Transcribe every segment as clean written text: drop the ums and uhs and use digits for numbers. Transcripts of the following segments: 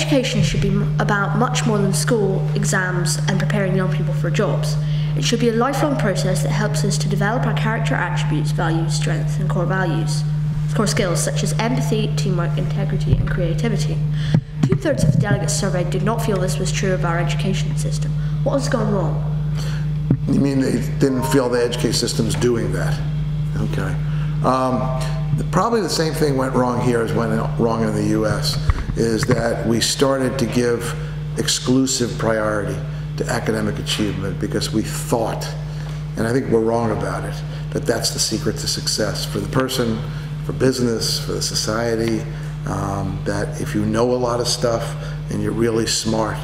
education should be about much more than school, exams, and preparing young people for jobs. It should be a lifelong process that helps us to develop our character attributes, values, strengths, and core skills such as empathy, teamwork, integrity, and creativity. 2/3 of the delegates surveyed did not feel this was true of our education system. What was going wrong? You mean they didn't feel the education system's doing that? Okay. Probably the same thing went wrong here as went wrong in the US, is that we started to give exclusive priority to academic achievement because we thought, and I think we're wrong about it, that that's the secret to success for the person, for business, for the society, that if you know a lot of stuff and you're really smart,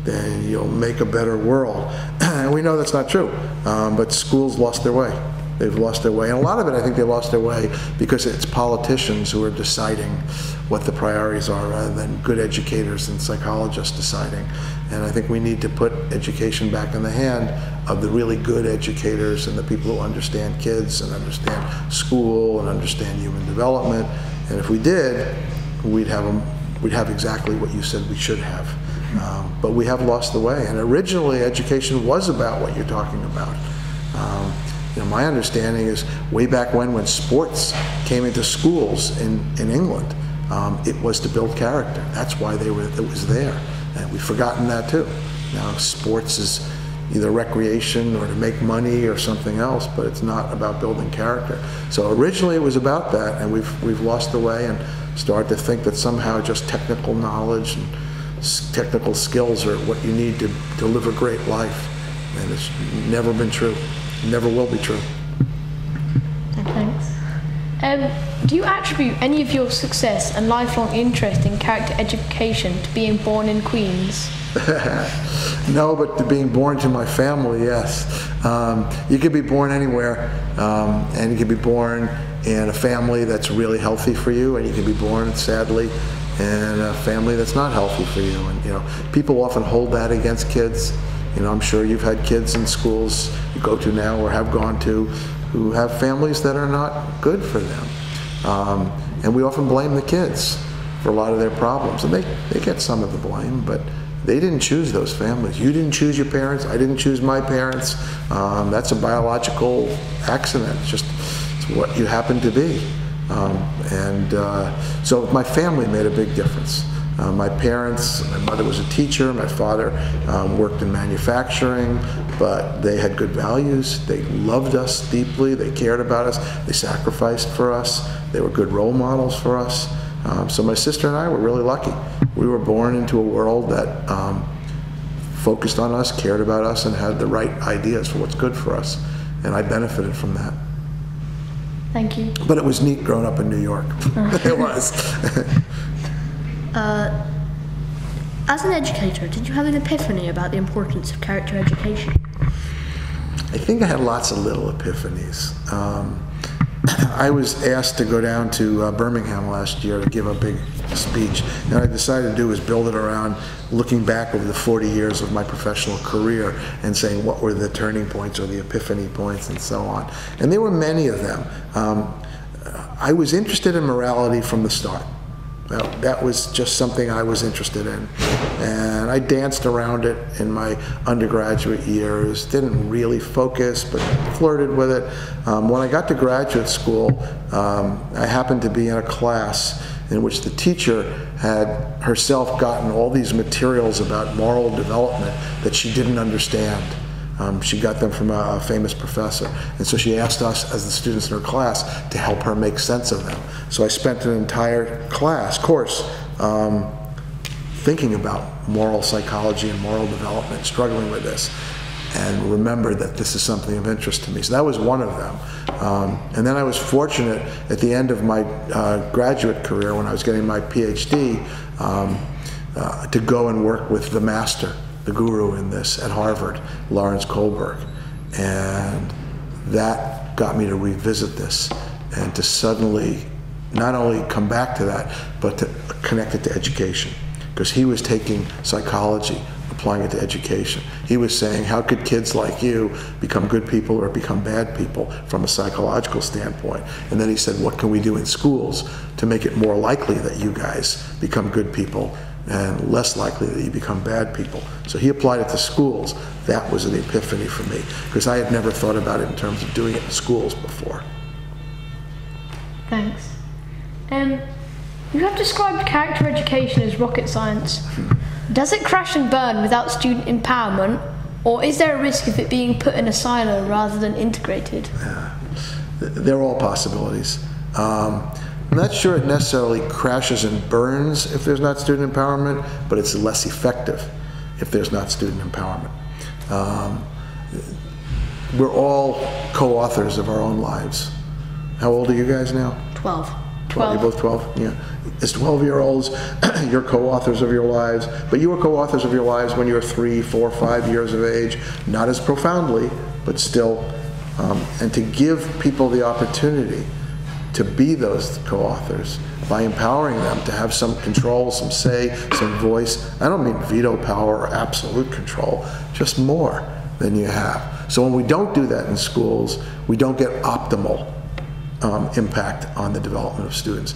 then you'll make a better world. And we know that's not true, but schools lost their way. They've lost their way, and a lot of it, I think they lost their way because it's politicians who are deciding what the priorities are rather than good educators and psychologists deciding. And I think we need to put education back in the hand of the really good educators and the people who understand kids and understand school and understand human development. And if we did, we'd have exactly what you said we should have. But we have lost the way. And originally, education was about what you're talking about. You know, my understanding is way back when sports came into schools in England, it was to build character. That's why it was there. And we've forgotten that too. Now sports is either recreation or to make money or something else, but it's not about building character. So originally it was about that, and we've lost the way and started to think that somehow just technical knowledge and technical skills are what you need to live a great life. And it's never been true. Never will be true. Thanks. Do you attribute any of your success and lifelong interest in character education to being born in Queens? No, but to being born to my family, yes. You could be born anywhere, and you could be born in a family that's really healthy for you, and you can be born, sadly, in a family that's not healthy for you. And you know, people often hold that against kids. You know, I'm sure you've had kids in schools you go to now or have gone to who have families that are not good for them. And we often blame the kids for a lot of their problems. And they get some of the blame, but they didn't choose those families. You didn't choose your parents. I didn't choose my parents. That's a biological accident. It's what you happen to be. So my family made a big difference. My parents, my mother was a teacher, my father worked in manufacturing, but they had good values. They loved us deeply, they cared about us, they sacrificed for us, they were good role models for us. So my sister and I were really lucky. We were born into a world that focused on us, cared about us, and had the right ideas for what's good for us. And I benefited from that. Thank you. But it was neat growing up in New York. It was. As an educator, did you have an epiphany about the importance of character education? I think I had lots of little epiphanies. I was asked to go down to Birmingham last year to give a big speech, and I decided to do was build it around looking back over the 40 years of my professional career and saying what were the turning points or the epiphany points and so on. And there were many of them. I was interested in morality from the start. That was just something I was interested in, and I danced around it in my undergraduate years, didn't really focus, but flirted with it. When I got to graduate school, I happened to be in a class in which the teacher had herself gotten all these materials about moral development that she didn't understand. She got them from a famous professor, and so she asked us as the students in her class to help her make sense of them. So I spent an entire course thinking about moral psychology and moral development, struggling with this, and remembered that this is something of interest to me. So that was one of them. And then I was fortunate at the end of my graduate career, when I was getting my PhD, to go and work with the master, the guru in this at Harvard, Lawrence Kohlberg. And that got me to revisit this and to suddenly not only come back to that, but to connect it to education. Because he was taking psychology, applying it to education. He was saying, how could kids like you become good people or become bad people from a psychological standpoint? And then he said, what can we do in schools to make it more likely that you guys become good people and less likely that you become bad people. So he applied it to schools. That was an epiphany for me, because I had never thought about it in terms of doing it in schools before. Thanks. You have described character education as rocket science. Does it crash and burn without student empowerment, or is there a risk of it being put in a silo rather than integrated? They're all possibilities. I'm not sure it necessarily crashes and burns if there's not student empowerment, but it's less effective if there's not student empowerment. We're all co-authors of our own lives. How old are you guys now? 12. 12. You're both 12? Yeah. As 12-year-olds, you're co-authors of your lives, but you were co-authors of your lives when you were 3, 4, 5 years of age, not as profoundly, but still, and to give people the opportunity to be those co-authors by empowering them to have some control, some say, some voice. I don't mean veto power or absolute control, just more than you have. So when we don't do that in schools, we don't get optimal impact on the development of students.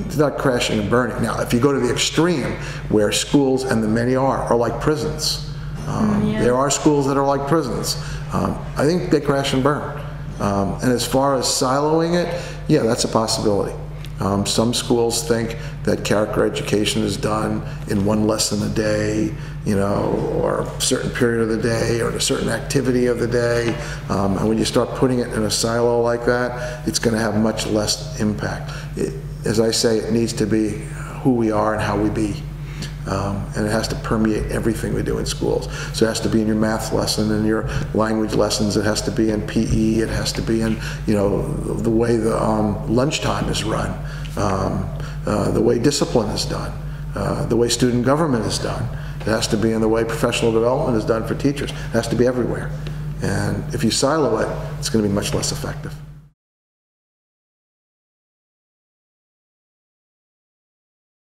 It's not crashing and burning. Now, if you go to the extreme, where schools, and the many are like prisons. There are schools that are like prisons. I think they crash and burn. And as far as siloing it, yeah, that's a possibility. Some schools think that character education is done in one lesson a day, you know, or a certain period of the day, or a certain activity of the day. And when you start putting it in a silo like that, it's going to have much less impact. As I say, it needs to be who we are and how we be. And it has to permeate everything we do in schools. So it has to be in your math lesson and your language lessons. It has to be in PE. It has to be in, you know, the way the lunchtime is run, the way discipline is done, the way student government is done. It has to be in the way professional development is done for teachers. It has to be everywhere. And if you silo it, it's going to be much less effective.